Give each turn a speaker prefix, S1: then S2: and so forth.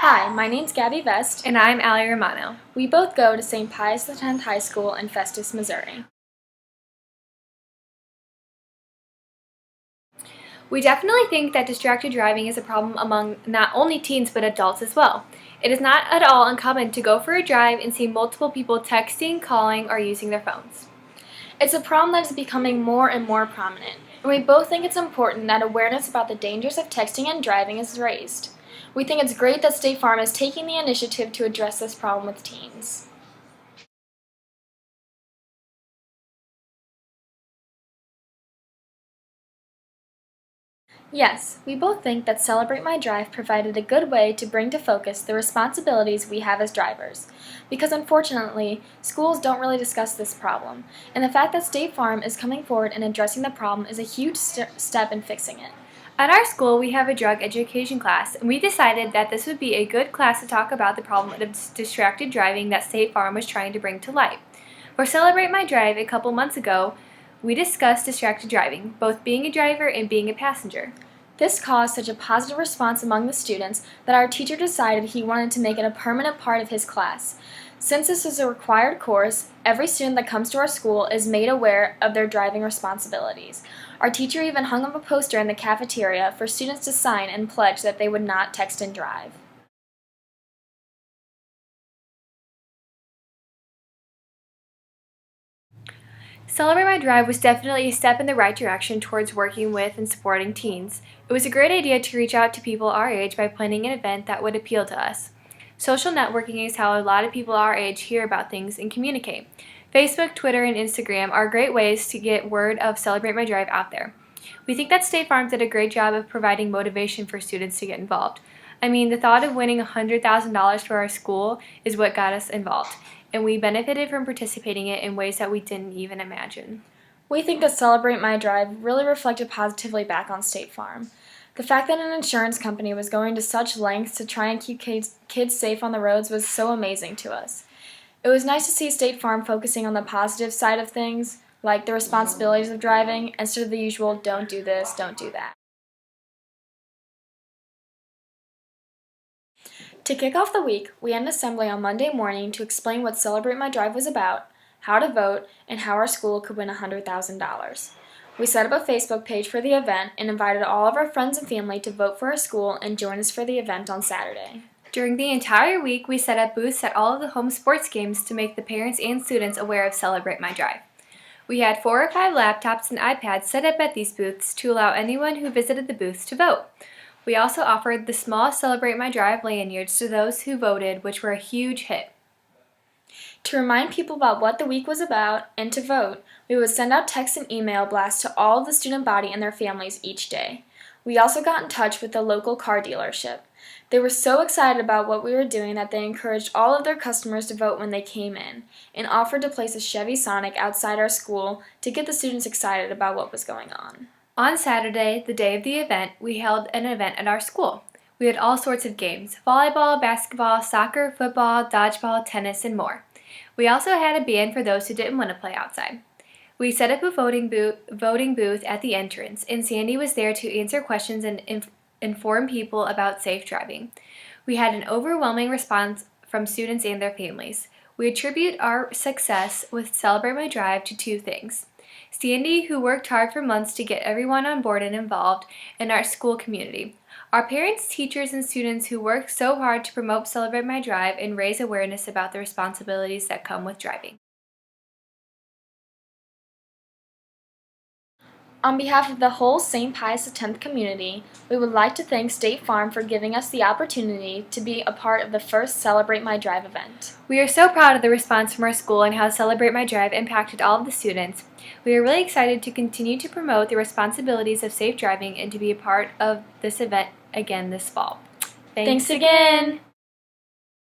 S1: Hi, my name's Gabby Vest.
S2: And I'm Allie Romano.
S1: We both go to St. Pius X High School in Festus, Missouri.
S2: We definitely think that distracted driving is a problem among not only teens but adults as well. It is not at all uncommon to go for a drive and see multiple people texting, calling, or using their phones.
S1: It's a problem that is becoming more and more prominent, and we both think it's important that awareness about the dangers of texting and driving is raised. We think it's great that State Farm is taking the initiative to address this problem with teens. Yes, we both think that Celebrate My Drive provided a good way to bring to focus the responsibilities we have as drivers, because unfortunately, schools don't really discuss this problem, and the fact that State Farm is coming forward and addressing the problem is a huge step in fixing it.
S2: At our school, we have a drug education class, and we decided that this would be a good class to talk about the problem of distracted driving that State Farm was trying to bring to light. For Celebrate My Drive a couple months ago, we discussed distracted driving, both being a driver and being a passenger.
S1: This caused such a positive response among the students that our teacher decided he wanted to make it a permanent part of his class. Since this is a required course, every student that comes to our school is made aware of their driving responsibilities. Our teacher even hung up a poster in the cafeteria for students to sign and pledge that they would not text and drive.
S2: Celebrate My Drive was definitely a step in the right direction towards working with and supporting teens. It was a great idea to reach out to people our age by planning an event that would appeal to us. Social networking is how a lot of people our age hear about things and communicate. Facebook, Twitter, and Instagram are great ways to get word of Celebrate My Drive out there. We think that State Farm did a great job of providing motivation for students to get involved. I mean, the thought of winning $100,000 for our school is what got us involved, and we benefited from participating in ways that we didn't even imagine.
S1: We think that Celebrate My Drive really reflected positively back on State Farm. The fact that an insurance company was going to such lengths to try and keep kids safe on the roads was so amazing to us. It was nice to see State Farm focusing on the positive side of things, like the responsibilities of driving, instead of the usual don't do this, don't do that. To kick off the week, we had an assembly on Monday morning to explain what Celebrate My Drive was about, how to vote, and how our school could win $100,000. We set up a Facebook page for the event and invited all of our friends and family to vote for our school and join us for the event on Saturday.
S2: During the entire week, we set up booths at all of the home sports games to make the parents and students aware of Celebrate My Drive. We had 4 or 5 laptops and iPads set up at these booths to allow anyone who visited the booths to vote. We also offered the small Celebrate My Drive lanyards to those who voted, which were a huge hit.
S1: To remind people about what the week was about and to vote, we would send out text and email blasts to all of the student body and their families each day. We also got in touch with the local car dealership. They were so excited about what we were doing that they encouraged all of their customers to vote when they came in, and offered to place a Chevy Sonic outside our school to get the students excited about what was going on.
S2: On Saturday, the day of the event, we held an event at our school. We had all sorts of games: volleyball, basketball, soccer, football, dodgeball, tennis, and more. We also had a band for those who didn't want to play outside. We set up a voting booth at the entrance, and Sandy was there to answer questions and inform people about safe driving. We had an overwhelming response from students and their families. We attribute our success with Celebrate My Drive to 2 things: Sandy, who worked hard for months to get everyone on board and involved, and our school community. Our parents, teachers, and students who worked so hard to promote Celebrate My Drive and raise awareness about the responsibilities that come with driving.
S1: On behalf of the whole St. Pius X community, we would like to thank State Farm for giving us the opportunity to be a part of the first Celebrate My Drive event.
S2: We are so proud of the response from our school and how Celebrate My Drive impacted all of the students. We are really excited to continue to promote the responsibilities of safe driving and to be a part of this event again this fall.
S1: Thanks again!